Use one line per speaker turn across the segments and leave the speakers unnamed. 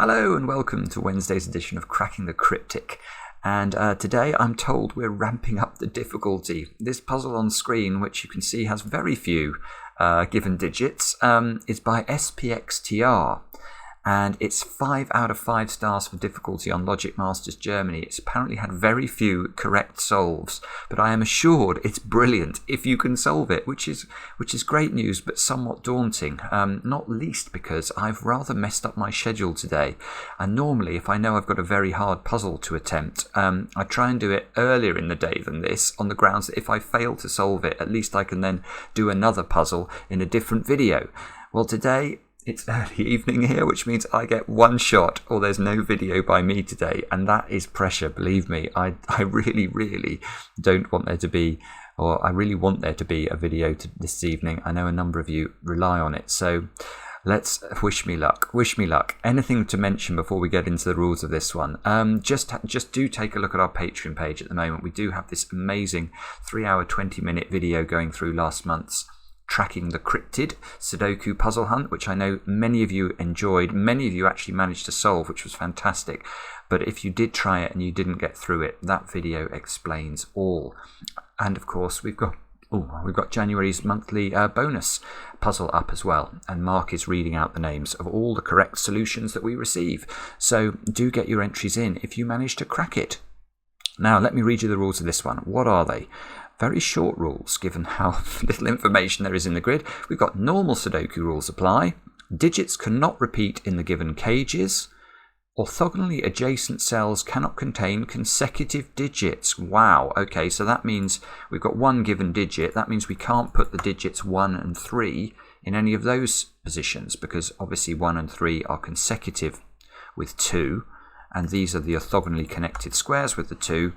Hello and welcome to Wednesday's edition of Cracking the Cryptic. And today I'm told we're ramping up the difficulty. This puzzle on screen, which you can see has very few given digits, is by spxtr. And it's 5 out of 5 stars for difficulty on Logic Masters Germany. It's apparently had very few correct solves, but I am assured it's brilliant if you can solve it, which is great news, but somewhat daunting. Not least because I've rather messed up my schedule today. And normally, if I know I've got a very hard puzzle to attempt, I try and do it earlier in the day than this, on the grounds that if I fail to solve it, at least I can then do another puzzle in a different video. Well, today it's early evening here, which means I get one shot or there's no video by me today, and that is pressure, believe me. I really don't want there to be, or I really want there to be a video this evening. I know a number of you rely on it, so let's wish me luck. Anything to mention before we get into the rules of this one? Just do take a look at our Patreon page at the moment. We do have this amazing 3-hour 20-minute video going through last month's Tracking the Cryptid Sudoku puzzle hunt, which I know many of you enjoyed. Many of you actually managed to solve, which was fantastic. But if you did try it and you didn't get through it, that video explains all. And of course, we've got January's monthly bonus puzzle up as well, and Mark is reading out the names of all the correct solutions that we receive. So do get your entries in if you manage to crack it. Now let me read you the rules of this one. What are they? Very short rules, given how little information there is in the grid. We've got normal Sudoku rules apply. Digits cannot repeat in the given cages. Orthogonally adjacent cells cannot contain consecutive digits. Wow, okay, so that means we've got one given digit. That means we can't put the digits 1 and 3 in any of those positions, because obviously 1 and 3 are consecutive with 2, and these are the orthogonally connected squares with the 2.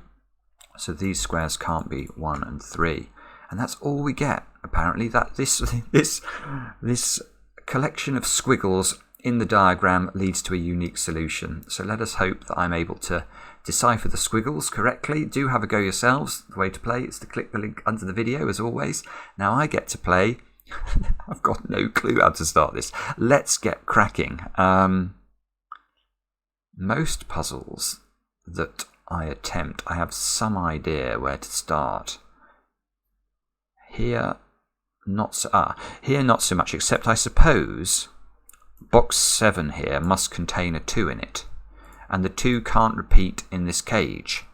So these squares can't be 1 and 3, and that's all we get. Apparently, that this collection of squiggles in the diagram leads to a unique solution. So let us hope that I'm able to decipher the squiggles correctly. Do have a go yourselves. The way to play is to click the link under the video, as always. Now I get to play. I've got no clue how to start this. Let's get cracking. Most puzzles that I attempt, I have some idea where to start. Here, not so much, except I suppose box 7 here must contain a 2 in it, and the 2 can't repeat in this cage,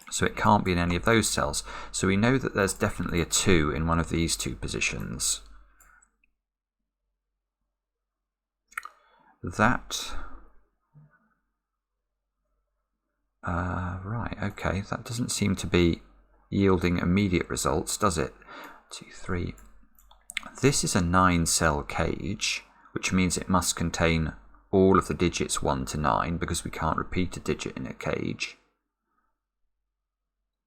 so it can't be in any of those cells. So we know that there's definitely a 2 in one of these two positions. That right, okay, that doesn't seem to be yielding immediate results, does it? 2, 3. This is a 9-cell cage, which means it must contain all of the digits 1 to 9, because we can't repeat a digit in a cage.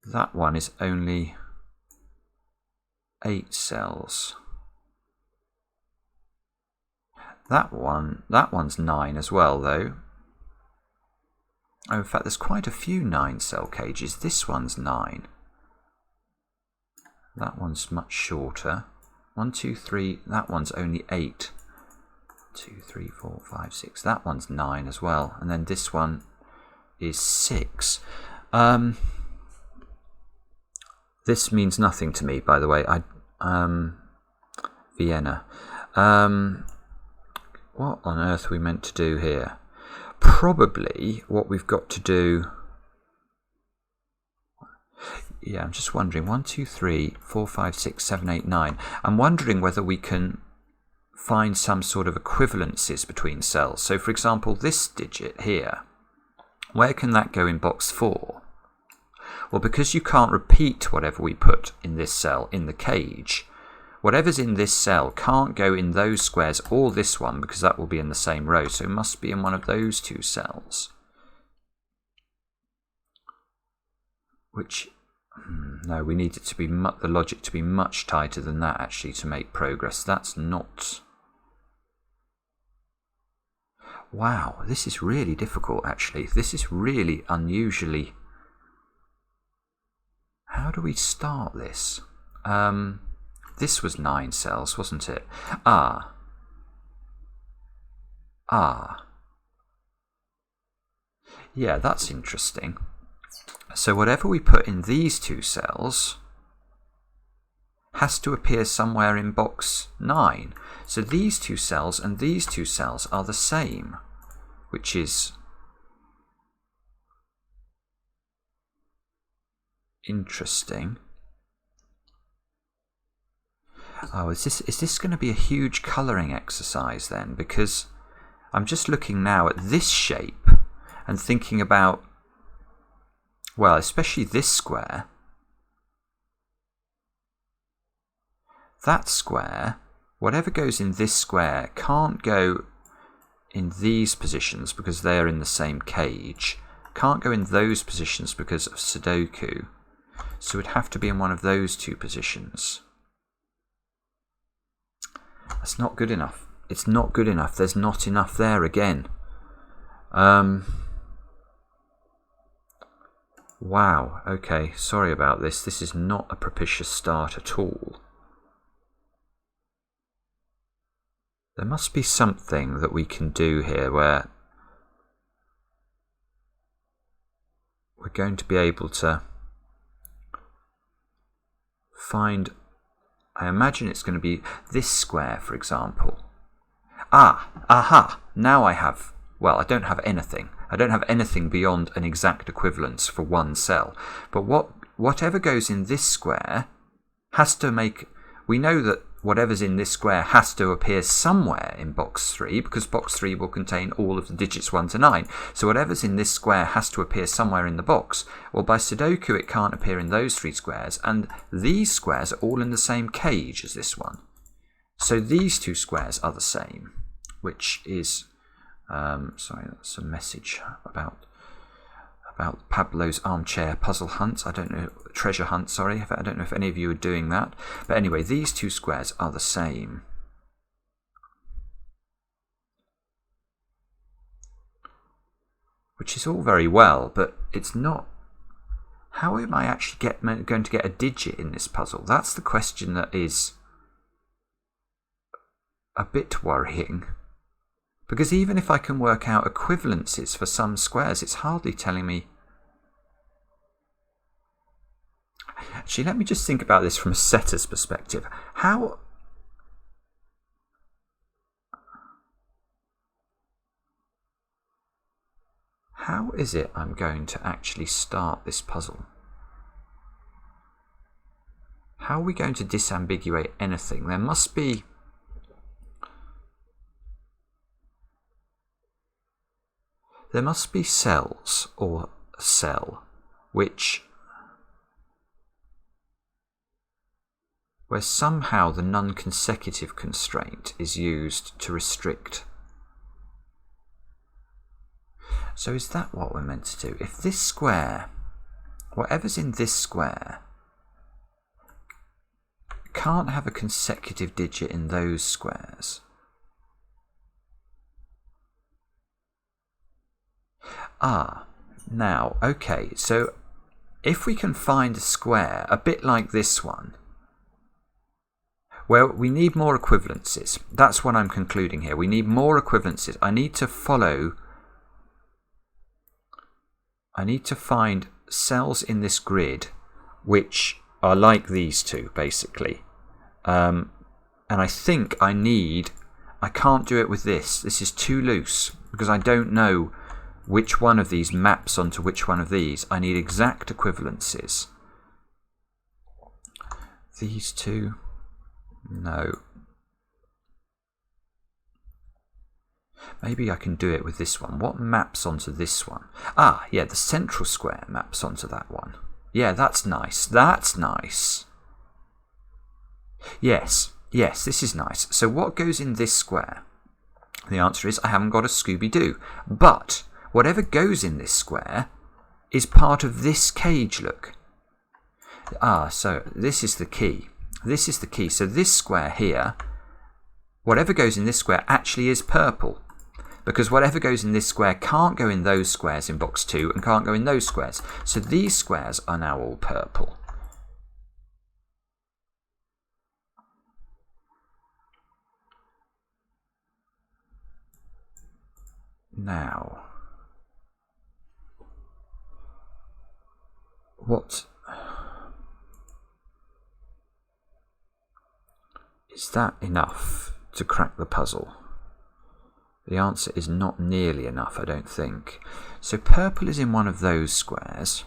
That one is only 8 cells. That one's 9 as well, though. Oh, in fact, there's quite a few 9-cell cages. This one's 9. That one's much shorter. 1, 2, 3. That one's only 8. 2, 3, 4, 5, 6. That one's 9 as well. And then this one is 6. This means nothing to me, by the way. Vienna. What on earth are we meant to do here? Probably what we've got to do. Yeah, I'm just wondering. 1, 2, 3, 4, 5, 6, 7, 8, 9. I'm wondering whether we can find some sort of equivalences between cells. So, for example, this digit here, where can that go in box 4? Well, because you can't repeat whatever we put in this cell in the cage, whatever's in this cell can't go in those squares or this one, because that will be in the same row. So it must be in one of those two cells. Which, no, we need it to be the logic to be much tighter than that, actually, to make progress. That's not. Wow, this is really difficult, actually. This is really unusually. How do we start this? This was 9 cells, wasn't it? Yeah, that's interesting. So whatever we put in these two cells has to appear somewhere in box 9. So these two cells and these two cells are the same, which is interesting. Oh, is this going to be a huge colouring exercise then? Because I'm just looking now at this shape and thinking about, well, especially this square. That square, whatever goes in this square can't go in these positions because they're in the same cage. Can't go in those positions because of Sudoku. So it would have to be in one of those two positions. That's not good enough. It's not good enough. There's not enough there again. Wow. Okay, sorry about this. This is not a propitious start at all. There must be something that we can do here where we're going to be able to find, I imagine it's going to be this square, for example. Aha! Now I have, well, I don't have anything. I don't have anything beyond an exact equivalence for one cell. But whatever goes in this square has to make, we know that whatever's in this square has to appear somewhere in box 3, because box 3 will contain all of the digits 1 to 9. So whatever's in this square has to appear somewhere in the box. Well, by Sudoku it can't appear in those 3 squares, and these squares are all in the same cage as this one. So these 2 squares are the same, which is, sorry, that's a message about Pablo's armchair puzzle hunt. I don't know, treasure hunt, sorry. I don't know if any of you are doing that. But anyway, these 2 squares are the same. Which is all very well, but it's not. How am I actually going to get a digit in this puzzle? That's the question that is a bit worrying. Because even if I can work out equivalences for some squares, it's hardly telling me. Actually, let me just think about this from a setter's perspective. How is it I'm going to actually start this puzzle? How are we going to disambiguate anything? There must be. There must be cells or a cell where somehow the non-consecutive constraint is used to restrict. So is that what we're meant to do? If this square, whatever's in this square, can't have a consecutive digit in those squares, now, okay, so if we can find a square a bit like this one, where we need more equivalences, that's what I'm concluding here. We need more equivalences. I need to find cells in this grid which are like these two, basically. And I think I can't do it with this. This is too loose, because I don't know which one of these maps onto which one of these. I need exact equivalences. These two, no. Maybe I can do it with this one. What maps onto this one? Yeah, the central square maps onto that one. Yeah, that's nice. That's nice. Yes, this is nice. So what goes in this square? The answer is I haven't got a Scooby-Doo. But whatever goes in this square is part of this cage, look. So this is the key. This is the key. So this square here, whatever goes in this square actually is purple. Because whatever goes in this square can't go in those squares in box 2 and can't go in those squares. So these squares are now all purple. Now, What is that enough to crack the puzzle? The answer is not nearly enough, I don't think. So purple is in one of those squares.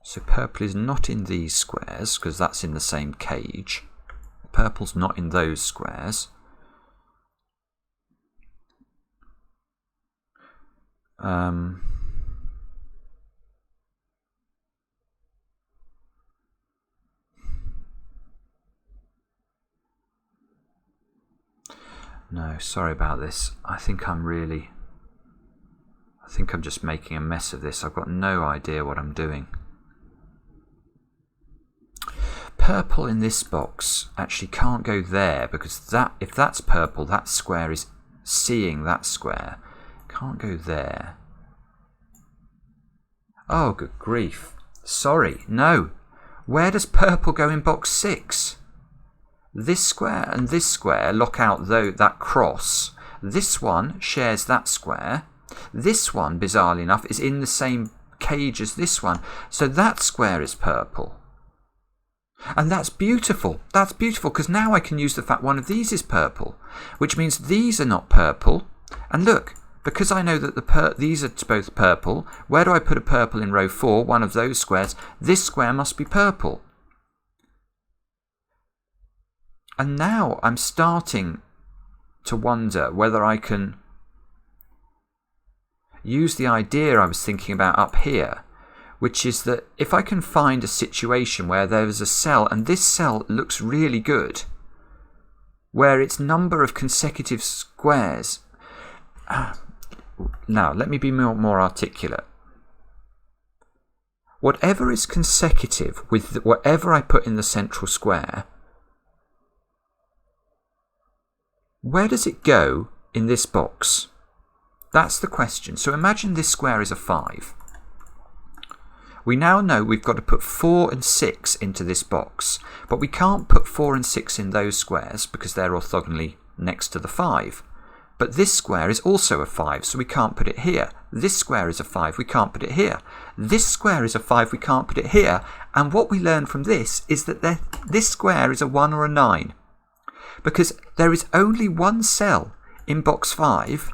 So purple is not in these squares, because that's in the same cage. Purple's not in those squares. No, sorry about this. I think I'm just making a mess of this. I've got no idea what I'm doing. Purple in this box actually can't go there, because if that's purple, that square is seeing that square. Can't go there. Oh, good grief. Sorry, no. Where does purple go in box 6? This square and this square lock out that cross. This one shares that square. This one, bizarrely enough, is in the same cage as this one. So that square is purple. And that's beautiful. That's beautiful, because now I can use the fact one of these is purple, which means these are not purple. And look, because I know that these are both purple, where do I put a purple in row 4? One of those squares. This square must be purple. And now I'm starting to wonder whether I can use the idea I was thinking about up here, which is that if I can find a situation where there is a cell, and this cell looks really good, where its number of consecutive squares... Now, let me be more articulate. Whatever is consecutive with whatever I put in the central square, where does it go in this box? That's the question. So imagine this square is a 5. We now know we've got to put 4 and 6 into this box, but we can't put 4 and 6 in those squares because they're orthogonally next to the 5. But this square is also a 5, so we can't put it here. This square is a 5, we can't put it here. This square is a 5, we can't put it here. And what we learn from this is that this square is a 1 or a 9. Because there is only one cell in box 5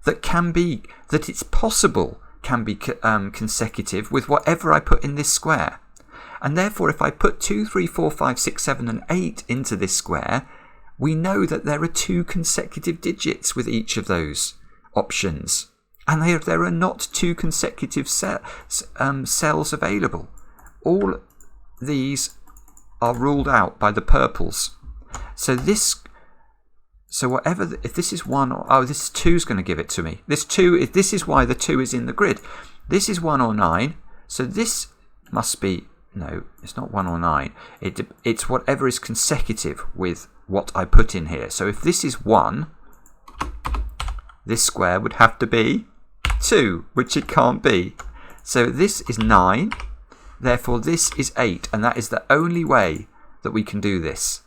that it's possible can be consecutive with whatever I put in this square. And therefore, if I put 2, 3, 4, 5, 6, 7 and 8 into this square, we know that there are 2 consecutive digits with each of those options. And there are not 2 consecutive cells available. All these are ruled out by the purples. So whatever, if this is 1 or, this 2 is going to give it to me. This is why the 2 is in the grid. This is 1 or 9. So this must be, no, it's not 1 or 9. It's whatever is consecutive with what I put in here. So if this is 1, this square would have to be 2, which it can't be. So this is 9, therefore this is 8, and that is the only way that we can do this.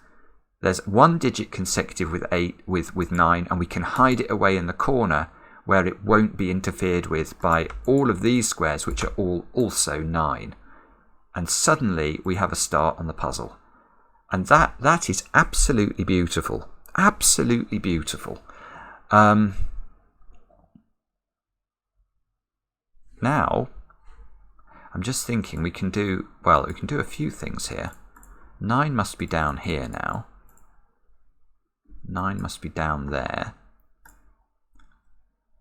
There's 1 digit consecutive with 8 with 9, and we can hide it away in the corner where it won't be interfered with by all of these squares, which are all also 9. And suddenly we have a start on the puzzle. And that is absolutely beautiful. Absolutely beautiful. Now, I'm just thinking we can do a few things here. 9 must be down here now. 9 must be down there.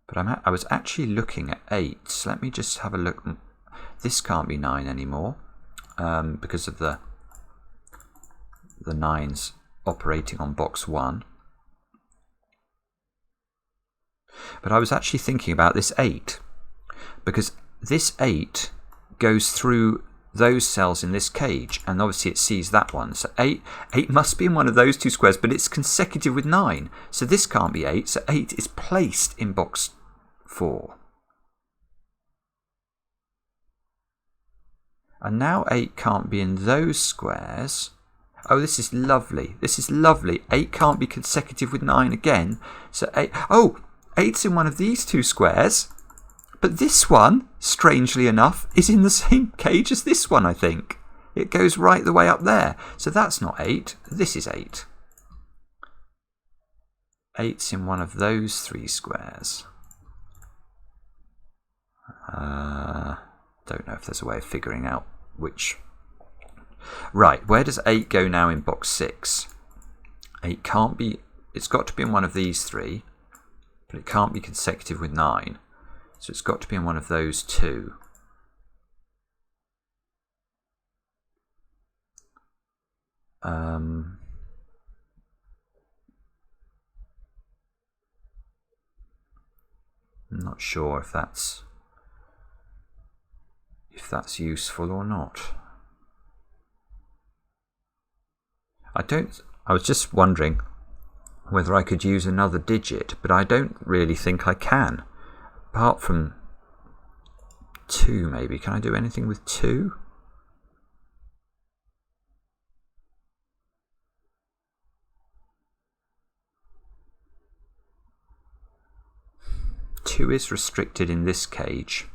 But I was actually looking at 8. So let me just have a look. This can't be 9 anymore because of the 9s operating on box 1. But I was actually thinking about this 8, because this 8 goes through those cells in this cage, and obviously it sees that one. So 8 must be in one of those 2 squares, but it's consecutive with 9. So this can't be 8, so 8 is placed in box 4. And now 8 can't be in those squares. Oh, this is lovely. This is lovely. 8 can't be consecutive with 9 again. So 8... Oh! 8's in one of these 2 squares. But this one, strangely enough, is in the same cage as this one, I think. It goes right the way up there. So that's not 8. This is 8. 8's in one of those 3 squares. Don't know if there's a way of figuring out which. Right, where does 8 go now in box 6? 8 can't be, it's got to be in one of these 3, but it can't be consecutive with 9. So it's got to be in one of those 2. I'm not sure if that's useful or not. I was just wondering whether I could use another digit, but I don't really think I can. Apart from 2, maybe. Can I do anything with 2? Two is restricted in this cage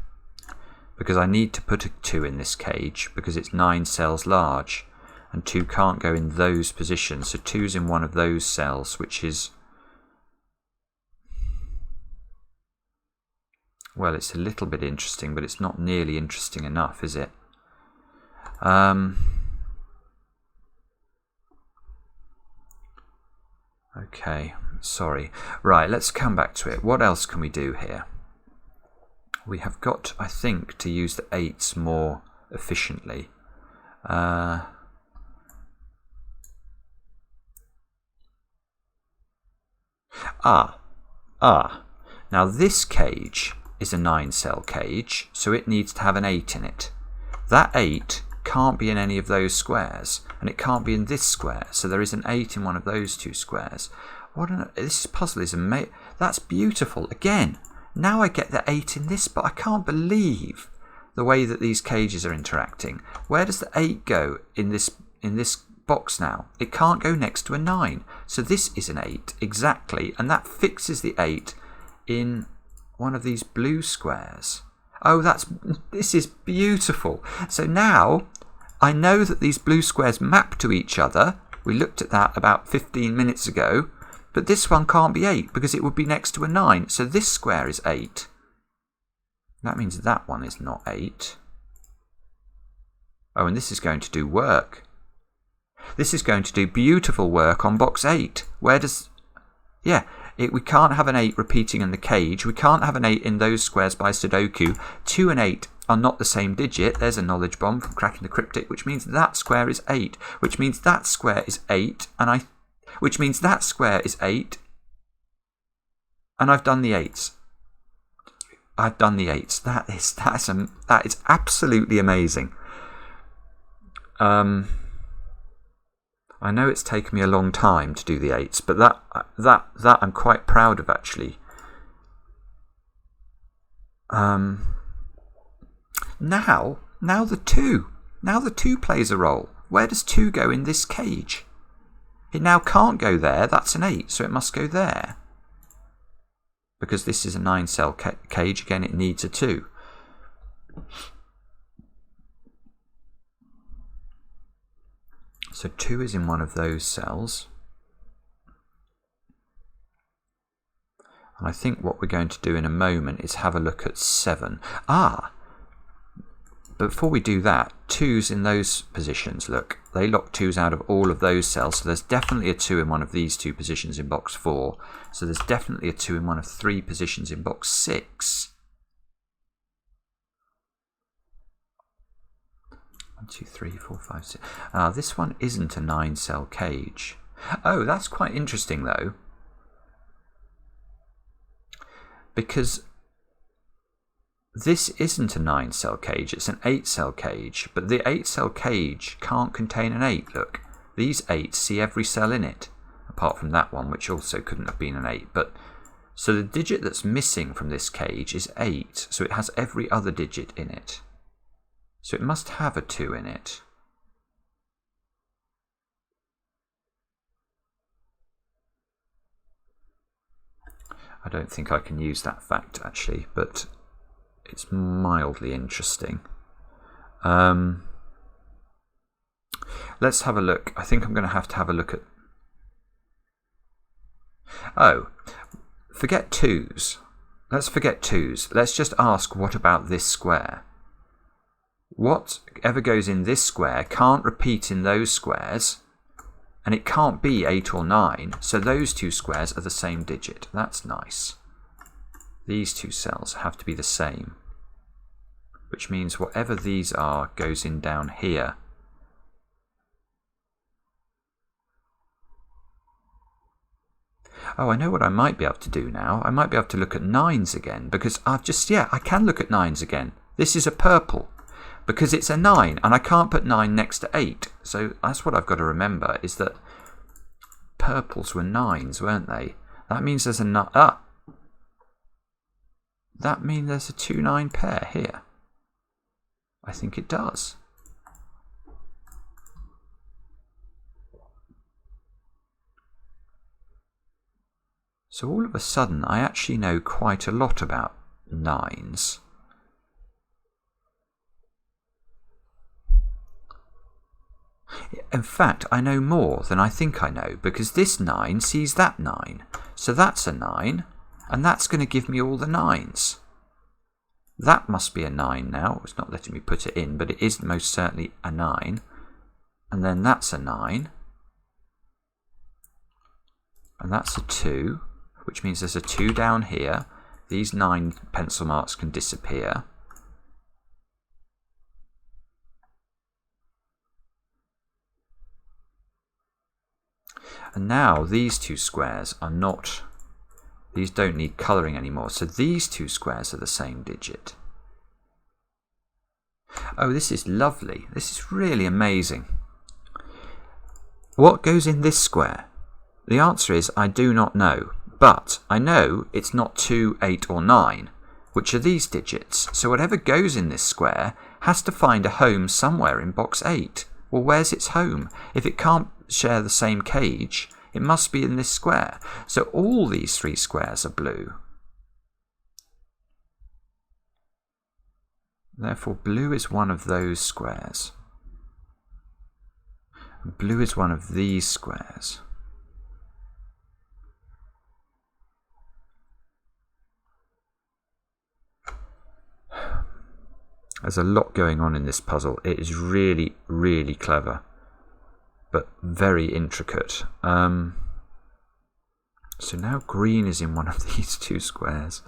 because I need to put a 2 in this cage because it's 9 cells large, and 2 can't go in those positions. So 2's in one of those cells, which is, well, it's a little bit interesting, but it's not nearly interesting enough, is it? Okay, sorry. Right, let's come back to it. What else can we do here? We have got, I think, to use the 8s more efficiently. Now this cage is a 9-cell cage, so it needs to have an 8 in it. That 8 can't be in any of those squares, and it can't be in this square, so there is an 8 in one of those 2 squares. This puzzle is amazing. That's beautiful. Again, now I get the 8 in this, but I can't believe the way that these cages are interacting. Where does the 8 go in this box now? It can't go next to a 9, so this is an 8 exactly, and that fixes the 8 in one of these blue squares. Oh, this is beautiful. So now I know that these blue squares map to each other. We looked at that about 15 minutes ago, but this one can't be 8 because it would be next to a 9. So this square is 8. That means that one is not 8. Oh, and this is going to do work. This is going to do beautiful work on box 8. Where does... Yeah, we can't have an 8 repeating in the cage. We can't have an 8 in those squares by Sudoku. 2 and 8 are not the same digit. There's a knowledge bomb from cracking the cryptic, which means that square is 8, which means that square is 8, which means that square is 8, and I've done the 8s. I've done the 8s. That is absolutely amazing. I know it's taken me a long time to do the 8s, but that I'm quite proud of, actually. Now the 2. Now the 2 plays a role. Where does 2 go in this cage? It now can't go there. That's an 8, so it must go there. Because this is a 9-cell cage, again, it needs a 2. So 2 is in one of those cells. And I think what we're going to do in a moment is have a look at 7. Before we do that, 2's in those positions, look. They lock 2's out of all of those cells, so there's definitely a 2 in one of these 2 positions in box 4. So there's definitely a 2 in one of 3 positions in box 6. 1, 2, 3, 4, 5, 6. This one isn't a 9-cell cage. Oh, that's quite interesting, though. Because this isn't a 9-cell cage, it's an 8-cell cage. But the 8-cell cage can't contain an 8, look. These 8s see every cell in it, apart from that one, which also couldn't have been an 8. So the digit that's missing from this cage is 8, so it has every other digit in it. So it must have a 2 in it. I don't think I can use that fact, actually, but it's mildly interesting. Let's have a look. I think I'm going to have a look at... Oh, forget 2's. Let's forget 2's. Let's just ask, what about this square? Whatever goes in this square can't repeat in those squares, and it can't be 8 or 9, so those two squares are the same digit. That's nice. These two cells have to be the same, which means whatever these are goes in down here. Oh, I know what I might be able to do now. I might be able to look at 9's again, because I've just, yeah, I can look at 9's again. This is a purple, because it's a 9, and I can't put 9 next to 8. So that's what I've got to remember, is that purples were 9's, weren't they? That means there's a that means there's a 2-9 pair here. I think it does. So all of a sudden, I actually know quite a lot about 9's. In fact, I know more than I think I know, because this 9 sees that 9. So that's a 9, and that's going to give me all the 9's. That must be a 9 now. It's not letting me put it in, but it is most certainly a 9. And then that's a 9. And that's a 2, which means there's a 2 down here. These 9 pencil marks can disappear. And now these two squares are not, these don't need colouring anymore, so these two squares are the same digit. Oh, this is lovely. This is really amazing. What goes in this square? The answer is I do not know, but I know it's not 2, 8 or 9, which are these digits, so whatever goes in this square has to find a home somewhere in box 8. Well, where's its home? If it can't share the same cage, it must be in this square. So all these 3 squares are blue. Therefore, blue is one of those squares. Blue is one of these squares. There's a lot going on in this puzzle. It is really, really clever, but very intricate. So now green is in one of these 2 squares.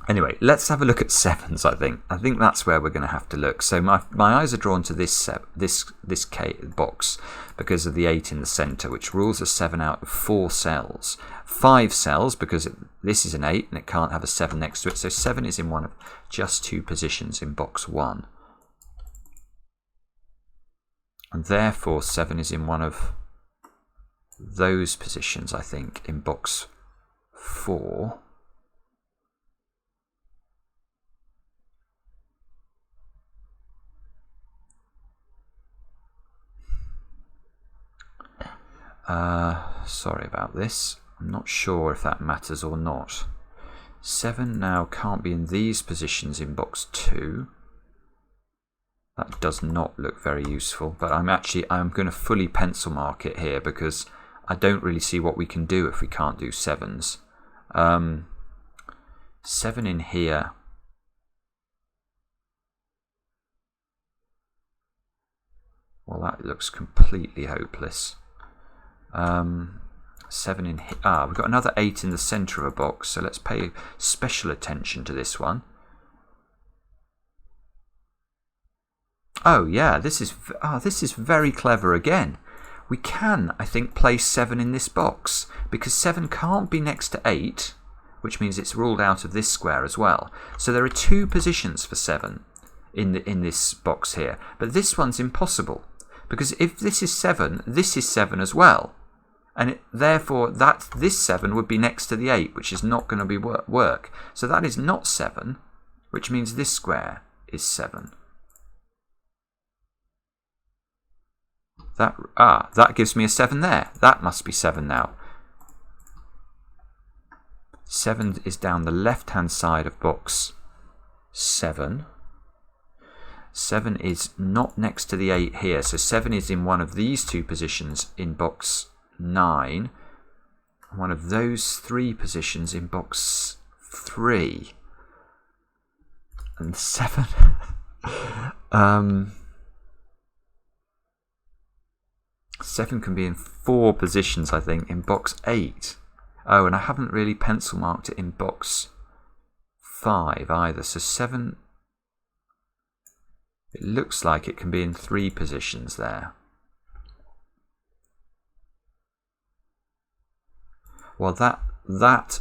Anyway, let's have a look at 7's, I think. I think that's where we're going to have to look. So my eyes are drawn to this box because of the 8 in the centre, which rules a 7 out of 4 cells. 5 cells, because this is an 8 and it can't have a 7 next to it. So 7 is in one of just 2 positions in box 1. And therefore 7 is in one of those positions, I think, in box 4. Sorry about this. I'm not sure if that matters or not. 7 now can't be in these positions in box 2. That does not look very useful, but I'm going to fully pencil mark it here because I don't really see what we can do if we can't do 7's. 7 in here. Well, that looks completely hopeless. 7 in here. We've got another 8 in the centre of a box, so let's pay special attention to this one. Oh yeah, this is very clever again. We can, I think, place 7 in this box because 7 can't be next to 8, which means it's ruled out of this square as well. So there are 2 positions for 7 in this box here, but this one's impossible because if this is 7 as well. And therefore, this 7 would be next to the 8, which is not going to be work. So that is not 7, which means this square is 7. That gives me a 7 there. That must be 7 now. 7 is down the left-hand side of box 7. 7 is not next to the 8 here, so 7 is in one of these two positions in box 9, one of those three positions in box 3, and 7 7 can be in 4 positions, I think, in box 8. Oh, and I haven't really pencil marked it in box 5 either, so 7, it looks like it can be in 3 positions there. Well, that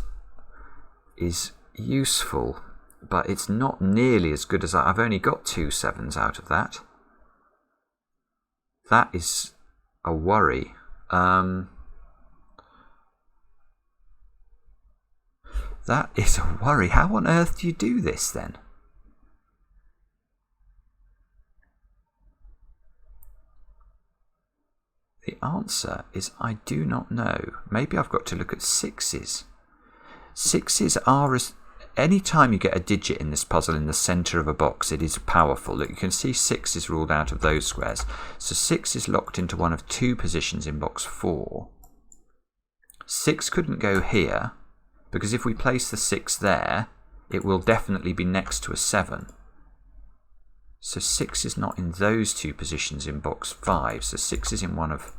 is useful, but it's not nearly as good as I've only got 2 7s out of that. That is a worry. That is a worry. How on earth do you do this then? The answer is I do not know. Maybe I've got to look at 6s. 6s are, any time you get a digit in this puzzle in the centre of a box, it is powerful. Look, you can see 6 is ruled out of those squares. So 6 is locked into one of 2 positions in box 4. 6 couldn't go here, because if we place the 6 there, it will definitely be next to a 7. So 6 is not in those 2 positions in box 5. So 6 is in one of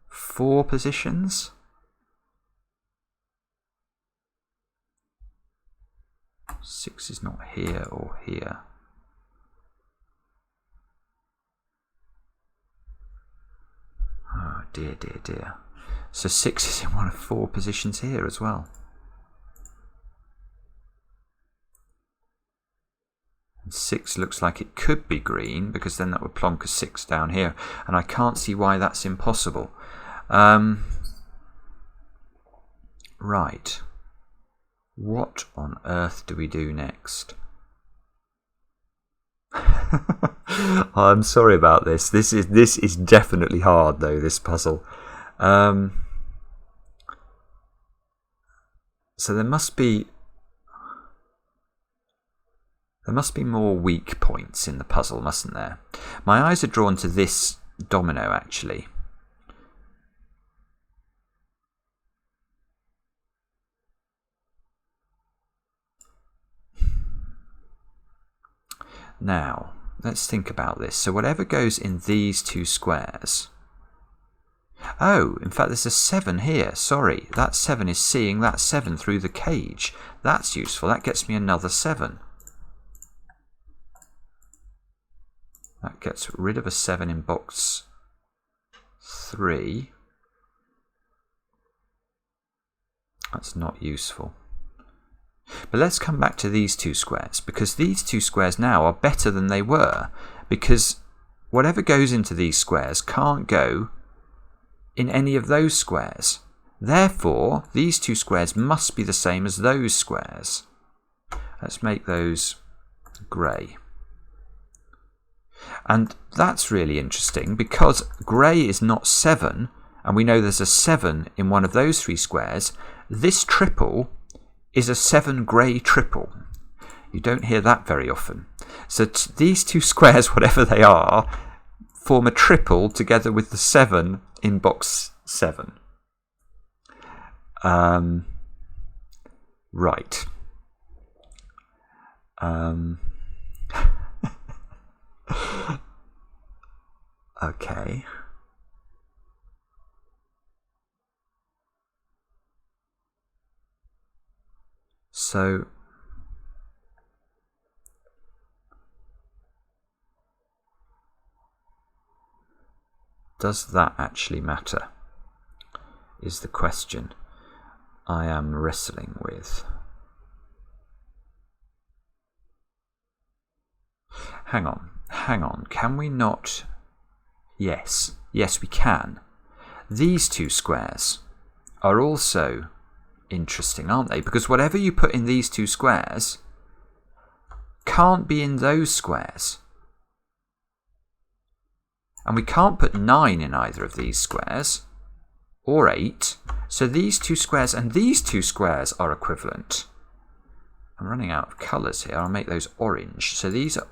4 positions. Six is not here or here. Oh dear, dear, dear. So 6 is in one of 4 positions here as well. And 6 looks like it could be green, because then that would plonk a 6 down here. And I can't see why that's impossible. Right. What on earth do we do next? I'm sorry about this. This is definitely hard though, this puzzle. So there must be more weak points in the puzzle, mustn't there? My eyes are drawn to this domino actually. Now, let's think about this. So whatever goes in these 2 squares... Oh, in fact there's a 7 here. Sorry, that 7 is seeing that 7 through the cage. That's useful. That gets me another 7. That gets rid of a 7 in box 3. That's not useful. But let's come back to these 2 squares, because these 2 squares now are better than they were, because whatever goes into these squares can't go in any of those squares. Therefore, these 2 squares must be the same as those squares. Let's make those grey. And that's really interesting, because grey is not 7, and we know there's a 7 in one of those 3 squares. This triple is a 7 grey triple. You don't hear that very often. So these 2 squares, whatever they are, form a triple together with the 7 in box 7. Right. Okay. So does that actually matter? Is the question I am wrestling with. Hang on, can we not? Yes, we can. These 2 squares are also interesting, aren't they? Because whatever you put in these 2 squares can't be in those squares. And we can't put 9 in either of these squares, or 8. So these two squares and these two squares are equivalent. I'm running out of colours here. I'll make those orange. So these are...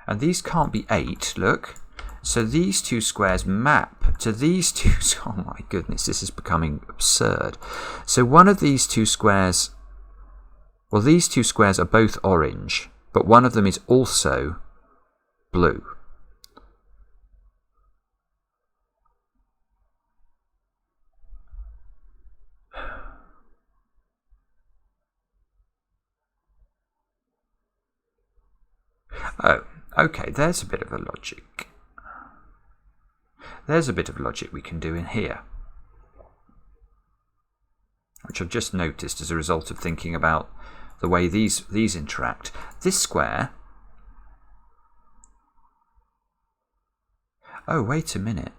And these can't be 8, look. So these two squares map to these two... Oh my goodness, this is becoming absurd. So one of these two squares... Well, these two squares are both orange, but one of them is also blue. Oh, okay, there's a bit of a logic. There's a bit of logic we can do in here, which I've just noticed as a result of thinking about the way these interact. This square... Oh, wait a minute.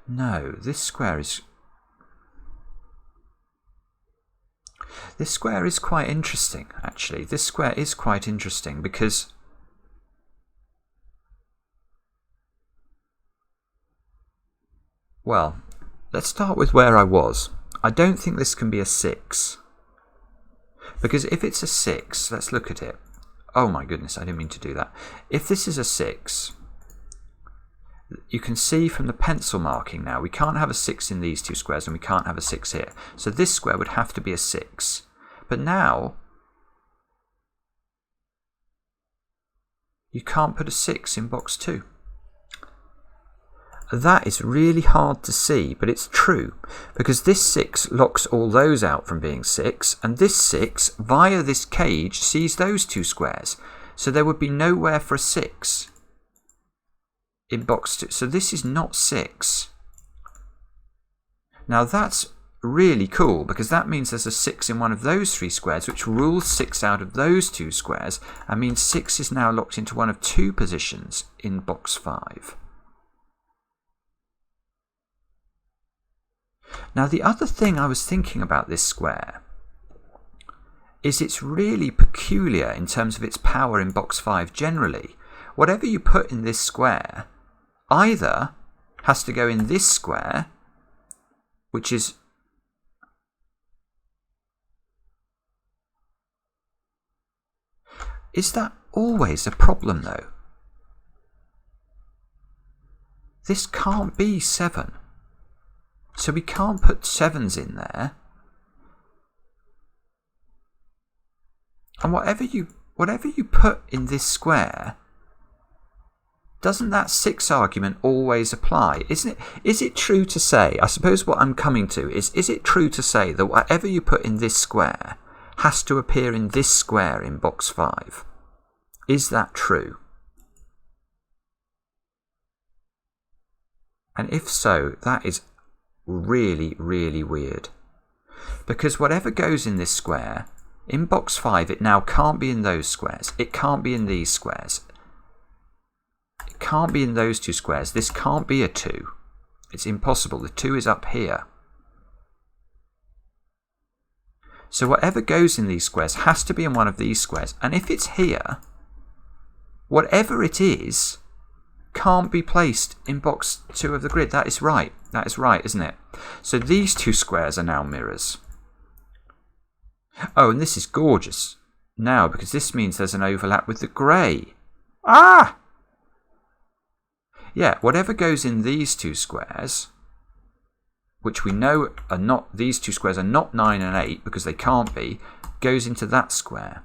No, this square is... This square is quite interesting, actually. This square is quite interesting because... Well, let's start with where I was. I don't think this can be a 6. Because if it's a 6, let's look at it. Oh my goodness, I didn't mean to do that. If this is a 6, you can see from the pencil marking now, we can't have a 6 in these two squares and we can't have a 6 here. So this square would have to be a 6. But now, you can't put a 6 in box 2. That is really hard to see, but it's true, because this 6 locks all those out from being 6, and this 6, via this cage, sees those two squares. So there would be nowhere for a 6 in box 2. So this is not 6. Now that's really cool, because that means there's a 6 in one of those 3 squares, which rules 6 out of those 2 squares, and means 6 is now locked into one of 2 positions in box 5. Now the other thing I was thinking about this square is it's really peculiar in terms of its power in box 5 generally. Whatever you put in this square either has to go in this square, which is... Is that always a problem though? This can't be 7. So we can't put 7s in there. And whatever you put in this square, doesn't that 6 argument always apply? Isn't it? Is it true to say, I suppose what I'm coming to is it true to say that whatever you put in this square has to appear in this square in box 5? Is that true? And if so, that is really, really weird. Because whatever goes in this square, in box 5, it now can't be in those squares. It can't be in these squares. It can't be in those 2 squares. This can't be a 2. It's impossible. The 2 is up here. So whatever goes in these squares has to be in one of these squares. And if it's here, whatever it is can't be placed in box 2 of the grid. That is right. That is right, isn't it? So these 2 squares are now mirrors. Oh, and this is gorgeous now, because this means there's an overlap with the grey. Ah! Yeah, whatever goes in these 2 squares, which we know are not, these 2 squares are not 9 and 8 because they can't be, goes into that square.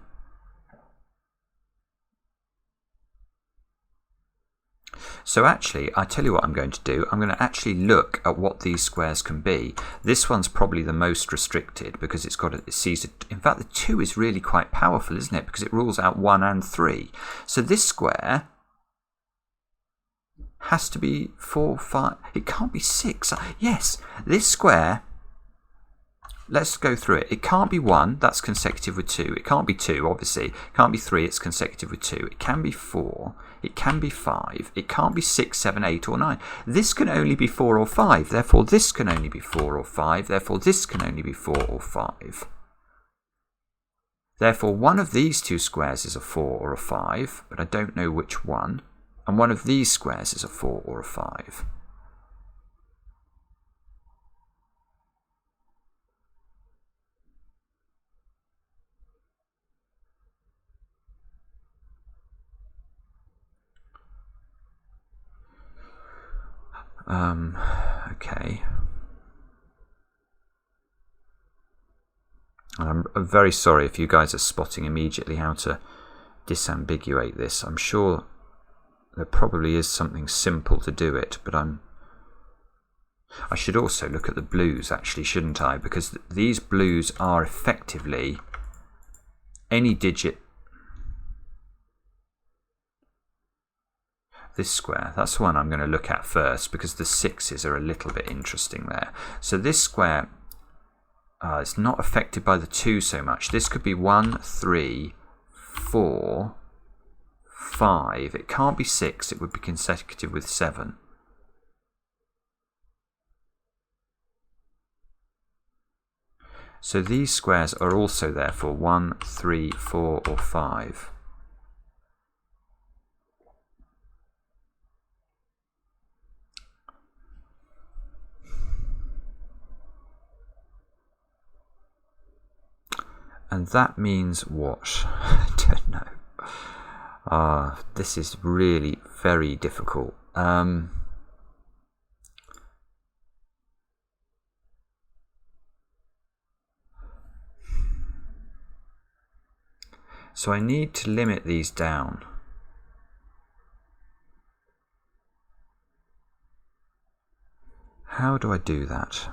So actually, I tell you what I'm going to do. I'm going to actually look at what these squares can be. This one's probably the most restricted because it sees it. In fact, the 2 is really quite powerful, isn't it? Because it rules out 1 and 3. So this square has to be 4, 5. It can't be 6. Yes, this square let's go through it. It can't be 1, that's consecutive with 2. It can't be 2, obviously. It can't be 3, it's consecutive with 2. It can be 4. It can be 5. It can't be 6, 7, 8, or 9. This can only be 4 or 5. Therefore, this can only be 4 or 5. Therefore, this can only be 4 or 5. Therefore, one of these two squares is a 4 or a 5, but I don't know which one. And one of these squares is a 4 or a 5. Okay. I'm very sorry if you guys are spotting immediately how to disambiguate this. I'm sure there probably is something simple to do it, but I should also look at the blues, actually, shouldn't I? Because these blues are effectively any digit. This square, that's the one I'm going to look at first, because the 6s are a little bit interesting there. So this square, it's not affected by the 2 so much. This could be 1, 3, 4, 5. It can't be 6. It would be consecutive with 7. So these squares are also therefore 1, 3, 4, or 5. And that means what? I don't know. This is really very difficult. So I need to limit these down. How do I do that?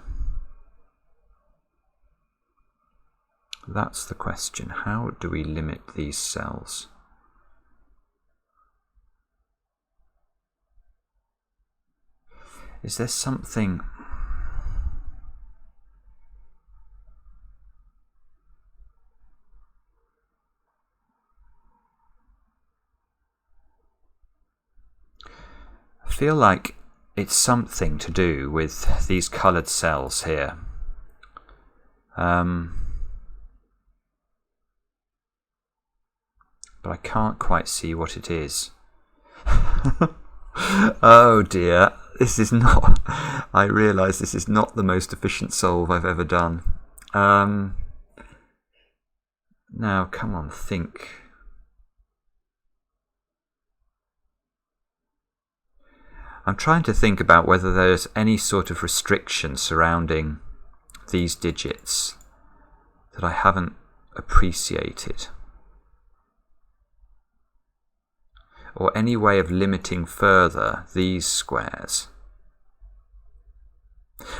That's the question. How do we limit these cells? Is there something... I feel like it's something to do with these coloured cells here. But I can't quite see what it is. Oh dear, this is not... I realise this is not the most efficient solve I've ever done. Now, come on, think. I'm trying to think about whether there's any sort of restriction surrounding these digits that I haven't appreciated. Or any way of limiting further these squares.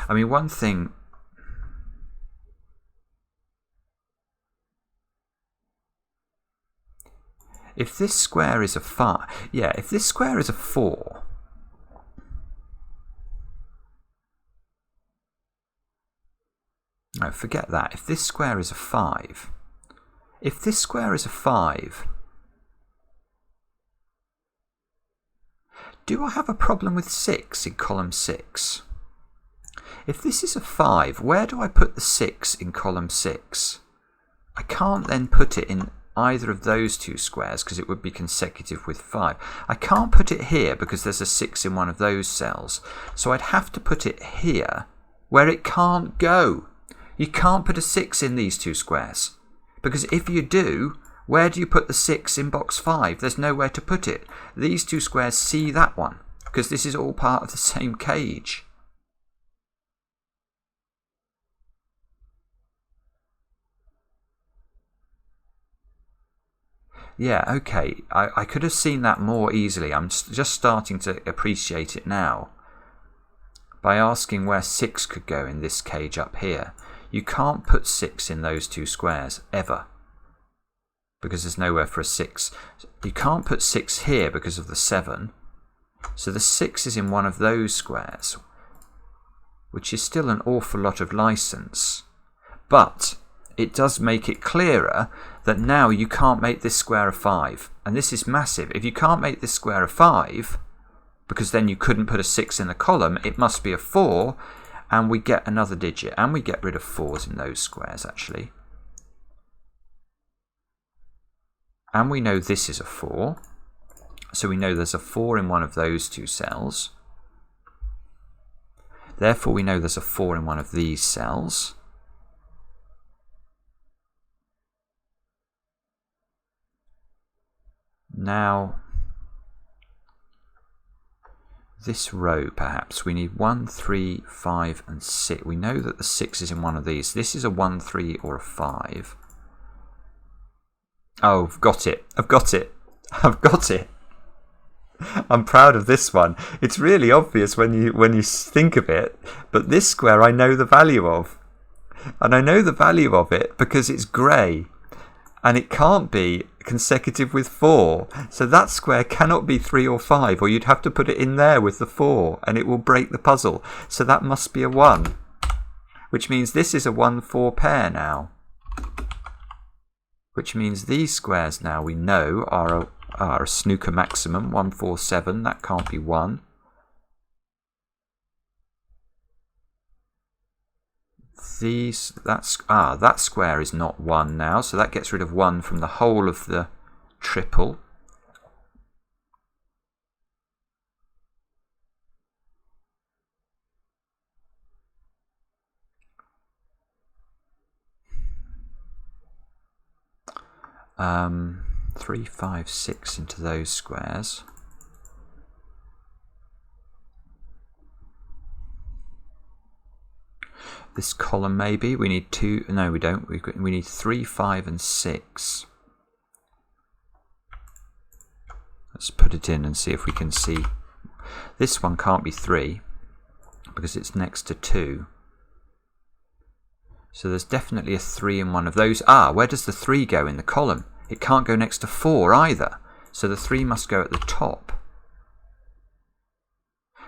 I mean, one thing... If this square is a 5... Yeah, if this square is a 4... No, forget that. If this square is a 5... If this square is a 5... Do I have a problem with 6 in column 6? If this is a 5, where do I put the 6 in column 6? I can't then put it in either of those two squares because it would be consecutive with 5. I can't put it here because there's a 6 in one of those cells. So I'd have to put it here where it can't go. You can't put a 6 in these two squares. Because if you do... Where do you put the 6 in box 5? There's nowhere to put it. These two squares see that one, because this is all part of the same cage. Yeah, okay, I could have seen that more easily. I'm just starting to appreciate it now. By asking where 6 could go in this cage up here. You can't put 6 in those two squares, ever. Because there's nowhere for a 6. You can't put 6 here because of the 7. So the 6 is in one of those squares, which is still an awful lot of license. But it does make it clearer that now you can't make this square a 5. And this is massive. If you can't make this square a 5, because then you couldn't put a 6 in the column, it must be a 4, and we get another digit. And we get rid of 4s in those squares, actually. And we know this is a 4. So we know there's a 4 in one of those two cells. Therefore, we know there's a 4 in one of these cells. Now, this row, perhaps, we need 1, 3, 5, and 6. We know that the 6 is in one of these. This is a 1, 3, or a 5. Oh, I've got it. I've got it. I've got it. I'm proud of this one. It's really obvious when you think of it, but this square I know the value of. And I know the value of it because it's grey. And it can't be consecutive with 4. So that square cannot be 3 or 5, or you'd have to put it in there with the 4, and it will break the puzzle. So that must be a 1, which means this is a 1-4 pair now. Which means these squares now we know are a snooker maximum, 1, 4, 7. That can't be 1. That square is not 1 now, so that gets rid of 1 from the whole of the triple. Um, 3, 5, 6 into those squares. This column maybe, we need 2, no we don't, we need 3, 5 and 6. Let's put it in and see if we can see. This one can't be 3 because it's next to 2. So there's definitely a 3 in one of those. Where does the 3 go in the column? It can't go next to 4 either. So the 3 must go at the top.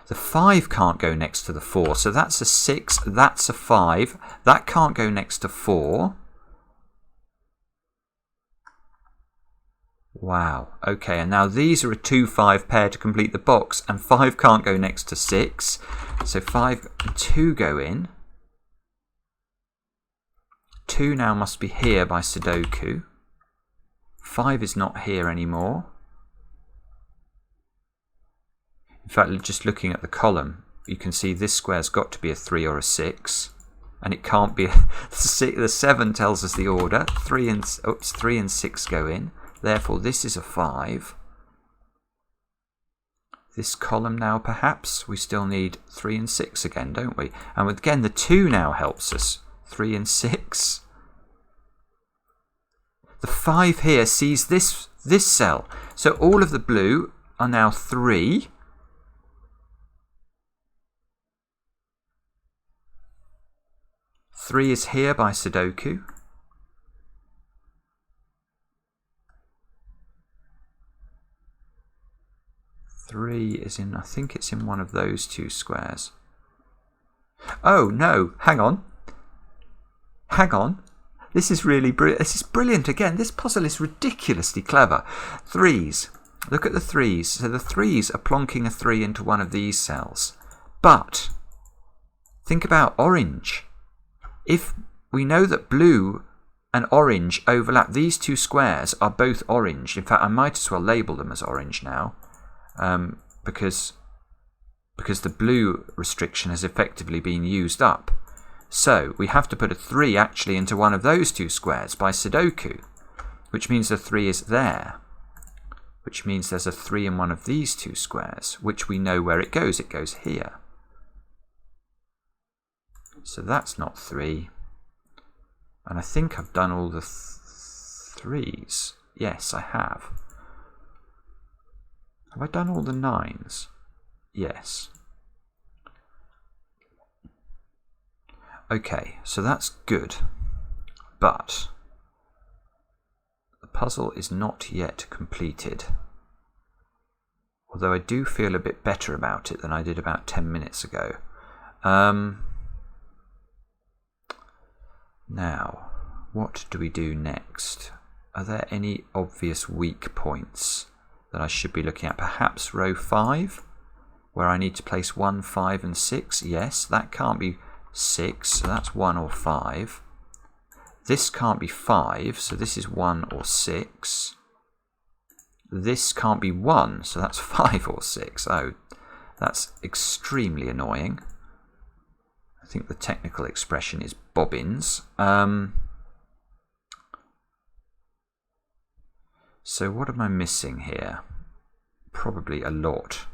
The 5 can't go next to the 4, so that's a 6, that's a 5. That can't go next to 4. Wow, okay, and now these are a 2-5 pair to complete the box, and 5 can't go next to 6. So 5 and 2 go in. 2 now must be here by Sudoku. 5 is not here anymore. In fact, just looking at the column, you can see this square's got to be a 3 or a 6, and it can't be. The 7 tells us the order. 3 and 6 go in. Therefore, this is a 5. This column now, perhaps, we still need 3 and 6 again, don't we? And again, the 2 now helps us. 3 and 6. The 5 here sees this cell. So all of the blue are now 3. 3 is here by Sudoku. Three is in, I think it's in one of those two squares. Oh no, hang on. Hang on. This is really brilliant. This is brilliant again. This puzzle is ridiculously clever. 3s. Look at the 3s. So the 3s are plonking a 3 into one of these cells. But think about orange. If we know that blue and orange overlap, these two squares are both orange. In fact, I might as well label them as orange now, because the blue restriction has effectively been used up. So we have to put a 3 actually into one of those two squares by Sudoku, which means the 3 is there, which means there's a 3 in one of these two squares, which we know where it goes. It goes here. So that's not 3. And I think I've done all the 3s. Yes, I have. Have I done all the 9s? Yes. Okay, so that's good. But the puzzle is not yet completed. Although I do feel a bit better about it than I did about 10 minutes ago. Now, what do we do next? Are there any obvious weak points that I should be looking at? Perhaps row 5, where I need to place 1, 5 and 6. Yes, that can't be 6, so that's 1 or 5. This can't be 5, so this is 1 or 6. This can't be 1, so that's 5 or 6. Oh, that's extremely annoying. I think the technical expression is bobbins. So what am I missing here? Probably a lot.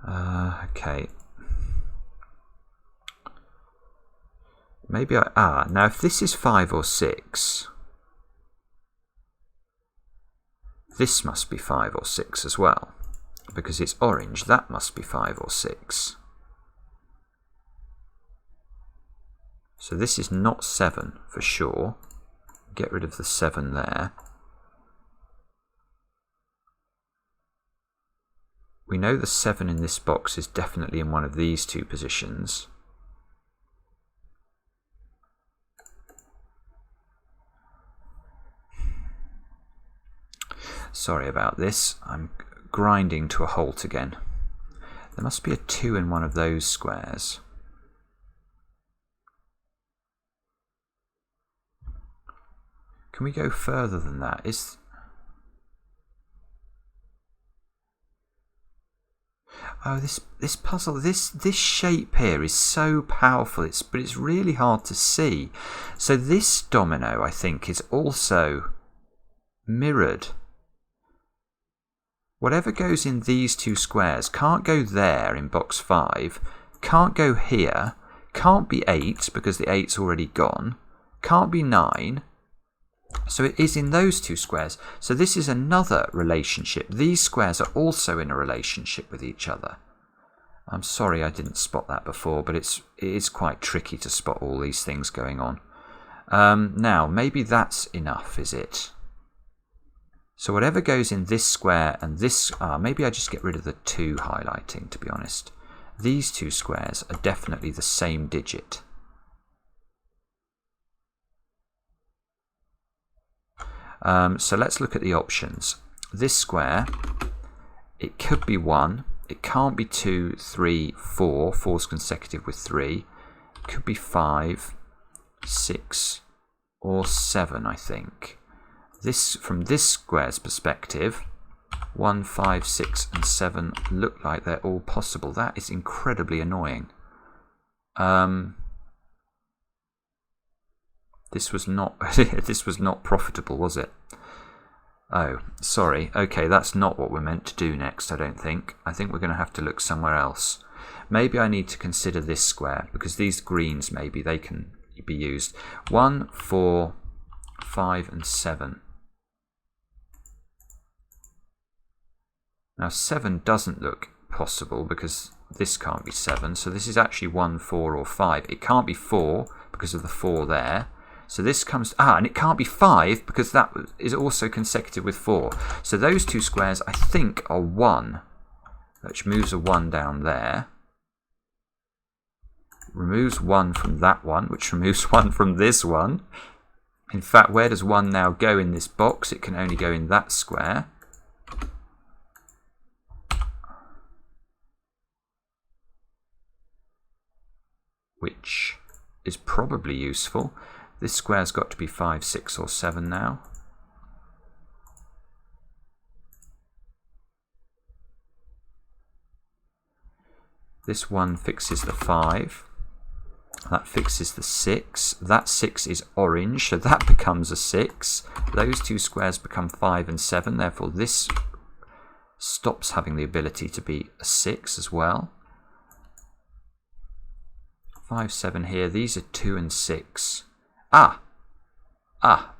Okay. Maybe now if this is 5 or 6, this must be 5 or 6 as well, because it's orange. That must be 5 or 6. So this is not 7 for sure. Get rid of the 7 there. We know the 7 in this box is definitely in one of these two positions. Sorry about this. I'm grinding to a halt again. There must be a 2 in one of those squares. Can we go further than that? Oh, this puzzle, this shape here is so powerful, but it's really hard to see. So this domino, I think, is also mirrored. Whatever goes in these two squares can't go there in box 5, can't go here, can't be 8 because the 8's already gone, can't be 9. So it is in those two squares. So this is another relationship. These squares are also in a relationship with each other. I'm sorry I didn't spot that before, but it is quite tricky to spot all these things going on. Now, maybe that's enough, is it? So whatever goes in this square and this... maybe I just get rid of the 2 highlighting, to be honest. These two squares are definitely the same digit. So let's look at the options. This square, it could be 1, it can't be 2, 3, 4, 4's consecutive with 3, it could be 5, 6 or 7, I think. This, from this square's perspective, 1, 5, 6 and 7 look like they're all possible. That is incredibly annoying. This was not profitable, was it? Oh, sorry. Okay, that's not what we're meant to do next, I don't think. I think we're going to have to look somewhere else. Maybe I need to consider this square, because these greens, maybe they can be used. 1, 4, 5 and 7. Now 7 doesn't look possible because this can't be 7, so this is actually 1, 4 or 5. It can't be 4 because of the 4 there. So this comes... and it can't be 5 because that is also consecutive with 4. So those two squares, I think, are 1, which moves a 1 down there. Removes 1 from that one, which removes 1 from this one. In fact, where does 1 now go in this box? It can only go in that square. Which is probably useful. This square's got to be 5, 6 or 7 now. This one fixes the 5. That fixes the 6. That 6 is orange, so that becomes a 6. Those two squares become 5 and 7, therefore this stops having the ability to be a 6 as well. 5, 7 here. These are 2 and 6.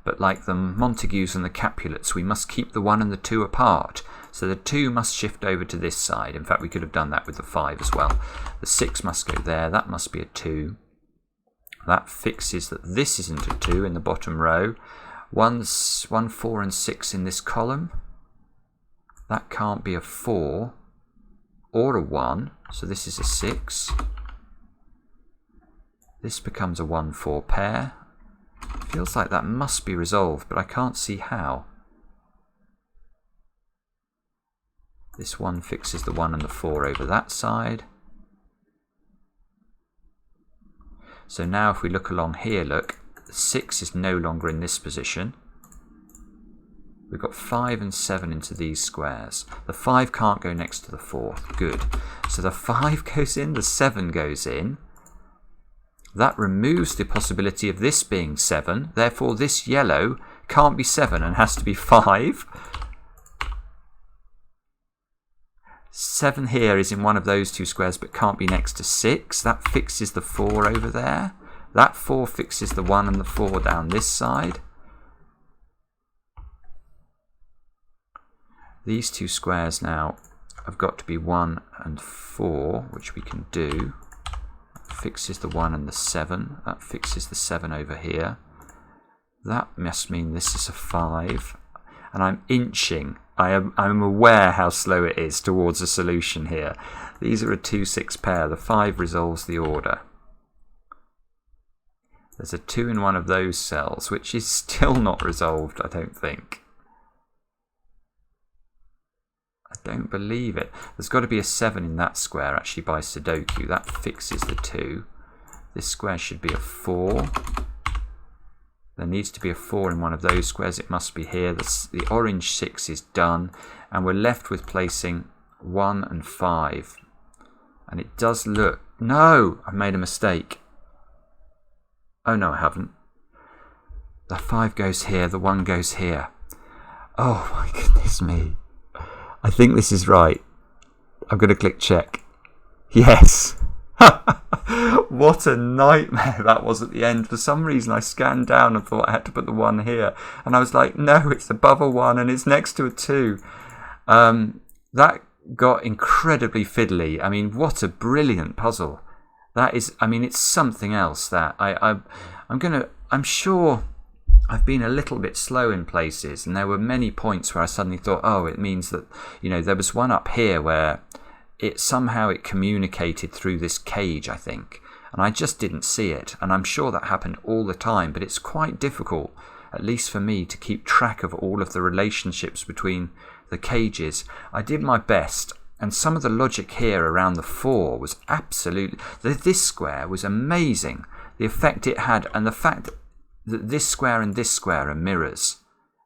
But like the Montagues and the Capulets, we must keep the 1 and the 2 apart. So the 2 must shift over to this side. In fact, we could have done that with the 5 as well. The 6 must go there. That must be a 2. That fixes that this isn't a 2 in the bottom row. 1, 4 and 6 in this column. That can't be a 4 or a 1. So this is a 6. This becomes a 1-4 pair. Feels like that must be resolved, but I can't see how. This 1 fixes the 1 and the 4 over that side. So now if we look along here, look, 6 is no longer in this position. We've got 5 and 7 into these squares. The 5 can't go next to the 4. Good. So the 5 goes in, the 7 goes in. That removes the possibility of this being 7. Therefore, this yellow can't be 7 and has to be 5. 7 here is in one of those two squares but can't be next to 6. That fixes the 4 over there. That 4 fixes the 1 and the 4 down this side. These two squares now have got to be 1 and 4, which we can do. That fixes the 1 and the 7. That fixes the 7 over here. That must mean this is a 5. And I'm inching. I'm aware how slow it is towards a solution here. These are a 2-6 pair. The 5 resolves the order. There's a 2 in one of those cells, which is still not resolved, I don't think. I don't believe it. There's got to be a 7 in that square, actually, by Sudoku. That fixes the 2. This square should be a 4. There needs to be a 4 in one of those squares. It must be here. The orange 6 is done. And we're left with placing 1 and 5. And it does look... No! I've made a mistake. Oh, no, I haven't. The 5 goes here. The 1 goes here. Oh, my goodness me. I think this is right. I'm going to click check. Yes. What a nightmare that was at the end. For some reason I scanned down and thought I had to put the 1 here. And I was like, no, it's above a 1 and it's next to a 2. That got incredibly fiddly. I mean, what a brilliant puzzle. That is, I mean, it's something else that I'm sure I've been a little bit slow in places, and there were many points where I suddenly thought, oh, it means that, you know, there was one up here where it communicated through this cage, I think, and I just didn't see it. And I'm sure that happened all the time, but it's quite difficult, at least for me, to keep track of all of the relationships between the cages. I did my best, and some of the logic here around the 4 was absolutely... This square was amazing, the effect it had, and the fact that this square and this square are mirrors.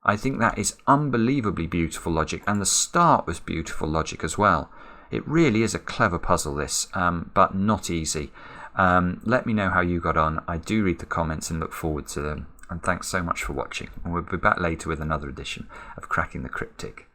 I think that is unbelievably beautiful logic, and the start was beautiful logic as well. It really is a clever puzzle, this, but not easy. Let me know how you got on. I do read the comments and look forward to them. And thanks so much for watching. And we'll be back later with another edition of Cracking the Cryptic.